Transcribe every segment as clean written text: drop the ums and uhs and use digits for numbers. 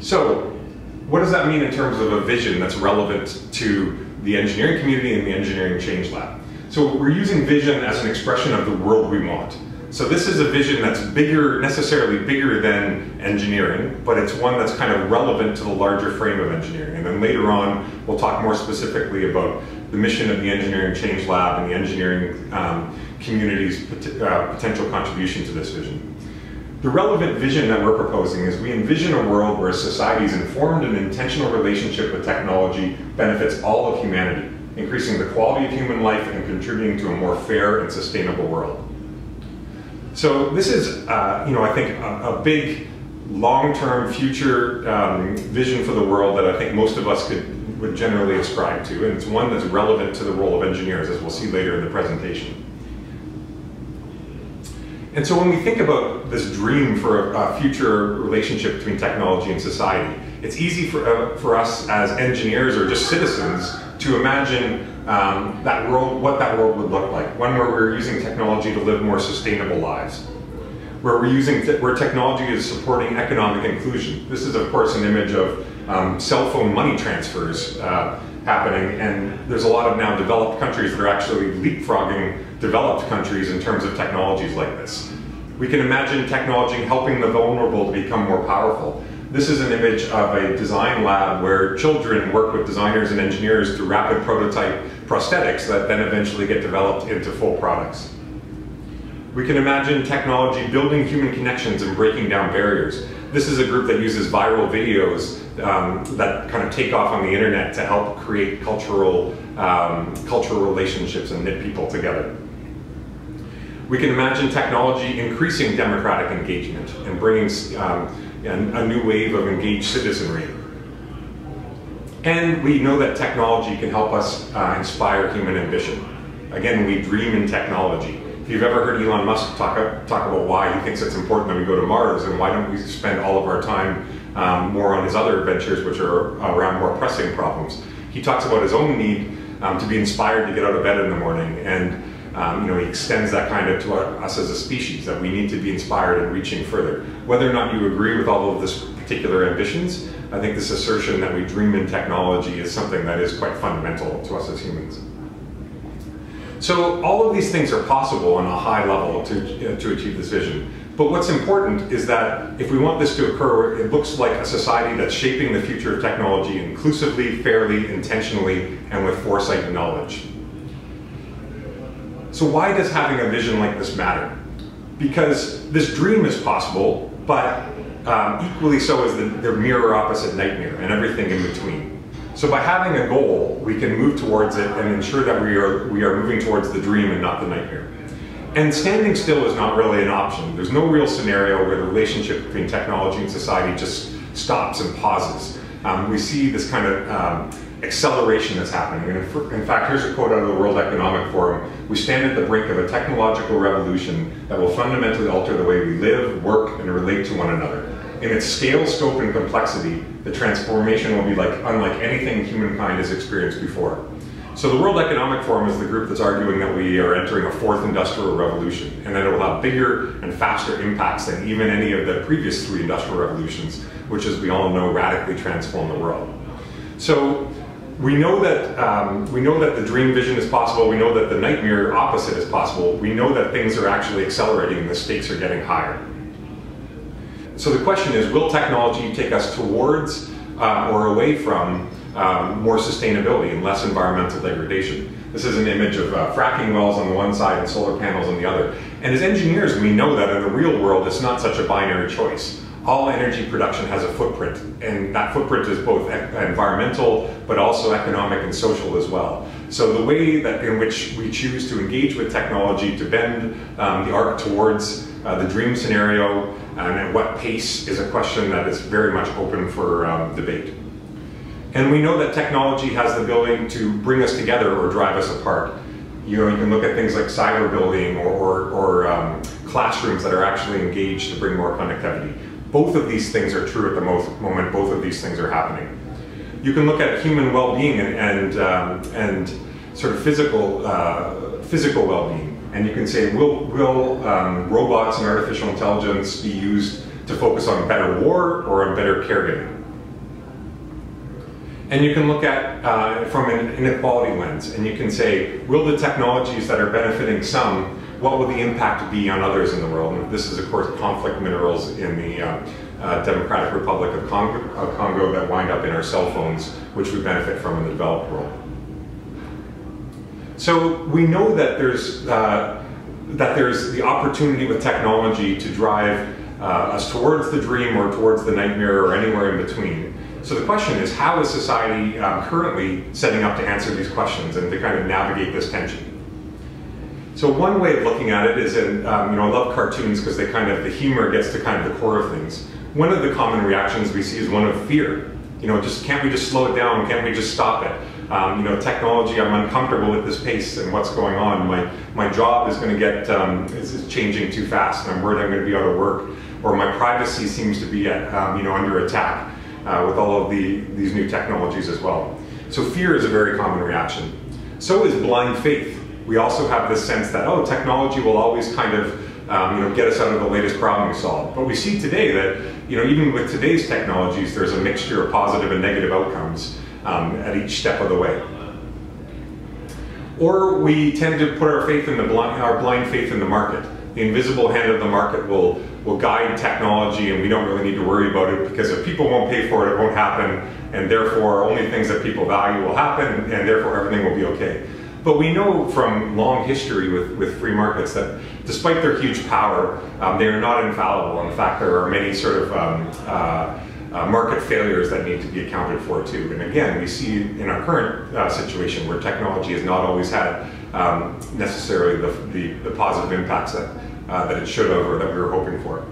So, what does that mean in terms of a vision that's relevant to the engineering community and the Engineering Change Lab? So we're using vision as an expression of the world we want. So this is a vision that's bigger, necessarily bigger than engineering, but it's one that's kind of relevant to the larger frame of engineering. And then later on, we'll talk more specifically about the mission of the Engineering Change Lab and the engineering community's potential contribution to this vision. The relevant vision that we're proposing is we envision a world where society's informed and intentional relationship with technology benefits all of humanity, increasing the quality of human life and contributing to a more fair and sustainable world. So this is, I think a big long-term future vision for the world that I think most of us would generally ascribe to, and it's one that's relevant to the role of engineers, as we'll see later in the presentation. And so when we think about this dream for a future relationship between technology and society, it's easy for us as engineers or just citizens to imagine that world, what that world would look like. One where we're using technology to live more sustainable lives, where where technology is supporting economic inclusion. This is, of course, an image of cell phone money transfers happening, and there's a lot of now developed countries that are actually leapfrogging developed countries in terms of technologies like this. We can imagine technology helping the vulnerable to become more powerful. This is an image of a design lab where children work with designers and engineers to rapid prototype prosthetics that then eventually get developed into full products. We can imagine technology building human connections and breaking down barriers. This is a group that uses viral videos that kind of take off on the internet to help create cultural relationships and knit people together. We can imagine technology increasing democratic engagement and bringing a new wave of engaged citizenry. And we know that technology can help us inspire human ambition. Again, we dream in technology. If you've ever heard Elon Musk talk about why he thinks it's important that we go to Mars and why don't we spend all of our time more on his other ventures, which are around more pressing problems. He talks about his own need to be inspired to get out of bed in the morning, and he extends that kind of to us as a species, that we need to be inspired and reaching further. Whether or not you agree with all of this particular ambitions, I think this assertion that we dream in technology is something that is quite fundamental to us as humans. So all of these things are possible on a high level to achieve this vision. But what's important is that if we want this to occur, it looks like a society that's shaping the future of technology inclusively, fairly, intentionally, and with foresight and knowledge. So why does having a vision like this matter? Because this dream is possible, but equally so is the mirror opposite nightmare and everything in between. So by having a goal, we can move towards it and ensure that we are moving towards the dream and not the nightmare. And standing still is not really an option. There's no real scenario where the relationship between technology and society just stops and pauses. We see this kind of acceleration that's happening. And in fact, here's a quote out of the World Economic Forum: "We stand at the brink of a technological revolution that will fundamentally alter the way we live, work, and relate to one another. In its scale, scope, and complexity, the transformation will be unlike anything humankind has experienced before." So the World Economic Forum is the group that's arguing that we are entering a fourth industrial revolution, and that it will have bigger and faster impacts than even any of the previous three industrial revolutions, which, as we all know, radically transformed the world. So we know that the dream vision is possible. We know that the nightmare opposite is possible. We know that things are actually accelerating and the stakes are getting higher. So the question is, will technology take us towards or away from more sustainability and less environmental degradation? This is an image of fracking wells on the one side and solar panels on the other. And as engineers, we know that in the real world, it's not such a binary choice. All energy production has a footprint, and that footprint is both environmental, but also economic and social as well. So the way in which we choose to engage with technology to bend the arc towards the dream scenario and at what pace is a question that is very much open for debate. And we know that technology has the ability to bring us together or drive us apart. You can look at things like cyberbullying or classrooms that are actually engaged to bring more connectivity. Both of these things are true at the moment. Both of these things are happening. You can look at human well-being and sort of physical well-being, and you can say, will robots and artificial intelligence be used to focus on better war or on better caregiving? And you can look at from an inequality lens, and you can say, will the technologies that are benefiting some, what will the impact be on others in the world? And this is, of course, conflict minerals in the Democratic Republic of Congo that wind up in our cell phones, which we benefit from in the developed world. So we know that there's the opportunity with technology to drive us towards the dream or towards the nightmare or anywhere in between. So the question is, how is society currently setting up to answer these questions and to kind of navigate this tension? So one way of looking at it is, I love cartoons because the humor gets to kind of the core of things. One of the common reactions we see is one of fear. Can't we just slow it down? Can't we just stop it? Technology, I'm uncomfortable with this pace and what's going on. My job is going to get, is changing too fast, and I'm worried I'm going to be out of work, or my privacy seems to be under attack with all of these new technologies as well. So fear is a very common reaction. So is blind faith. We also have this sense that, oh, technology will always kind of get us out of the latest problem we solve. But we see today that even with today's technologies, there's a mixture of positive and negative outcomes at each step of the way. Or we tend to put our blind faith in the market. The invisible hand of the market will guide technology, and we don't really need to worry about it, because if people won't pay for it, it won't happen, and therefore only things that people value will happen, and therefore everything will be okay. But we know from long history with free markets that despite their huge power, they are not infallible. In fact, there are many sort of market failures that need to be accounted for too. And again, we see in our current situation where technology has not always had necessarily the positive impacts that it should have, or that we were hoping for.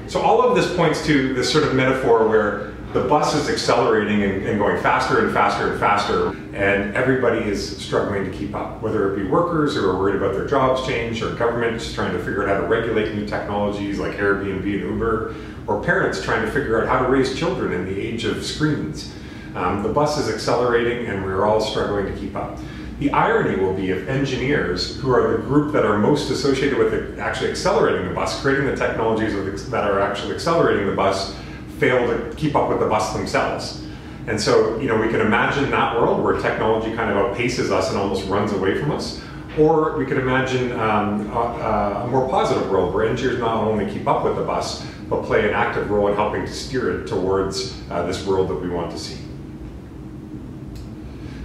So all of this points to this sort of metaphor where the bus is accelerating and going faster and faster and faster, and everybody is struggling to keep up, whether it be workers who are worried about their jobs change, or governments trying to figure out how to regulate new technologies like Airbnb and Uber, or parents trying to figure out how to raise children in the age of screens. The bus is accelerating, and we're all struggling to keep up. The irony will be if engineers, who are the group that are most associated with actually accelerating the bus, creating the technologies that are actually accelerating the bus, fail to keep up with the bus themselves. And so, we can imagine that world where technology kind of outpaces us and almost runs away from us. Or we could imagine a more positive world where engineers not only keep up with the bus, but play an active role in helping to steer it towards this world that we want to see.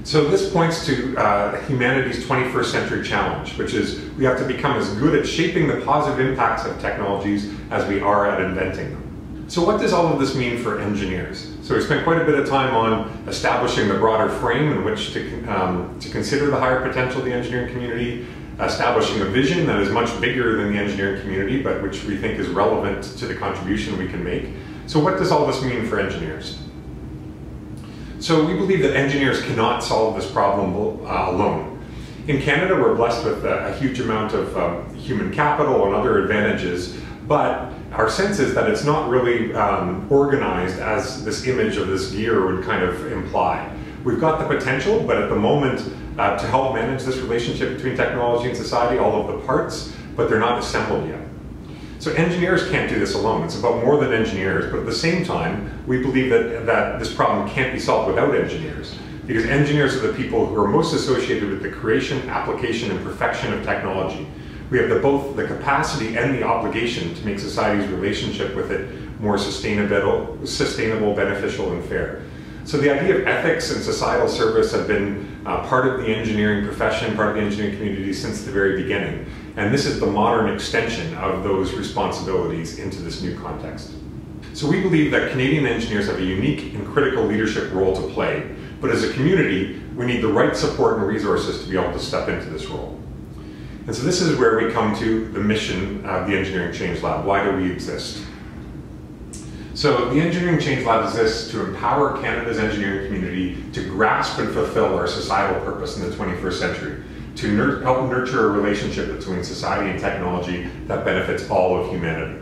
So this points to humanity's 21st century challenge, which is we have to become as good at shaping the positive impacts of technologies as we are at inventing them. So what does all of this mean for engineers? So we spent quite a bit of time on establishing the broader frame in which to consider the higher potential of the engineering community, establishing a vision that is much bigger than the engineering community, but which we think is relevant to the contribution we can make. So what does all this mean for engineers? So we believe that engineers cannot solve this problem alone. In Canada, we're blessed with a huge amount of human capital and other advantages, but our sense is that it's not really organized as this image of this gear would kind of imply. We've got the potential, but at the moment, to help manage this relationship between technology and society, all of the parts, but they're not assembled yet. So engineers can't do this alone. It's about more than engineers, but at the same time, we believe that this problem can't be solved without engineers, because engineers are the people who are most associated with the creation, application, and perfection of technology. We have both the capacity and the obligation to make society's relationship with it more sustainable, beneficial, and fair. So the idea of ethics and societal service have been part of the engineering profession, part of the engineering community since the very beginning. And this is the modern extension of those responsibilities into this new context. So we believe that Canadian engineers have a unique and critical leadership role to play, but as a community, we need the right support and resources to be able to step into this role. And so this is where we come to the mission of the Engineering Change Lab. Why do we exist? So the Engineering Change Lab exists to empower Canada's engineering community to grasp and fulfill our societal purpose in the 21st century, to help nurture a relationship between society and technology that benefits all of humanity.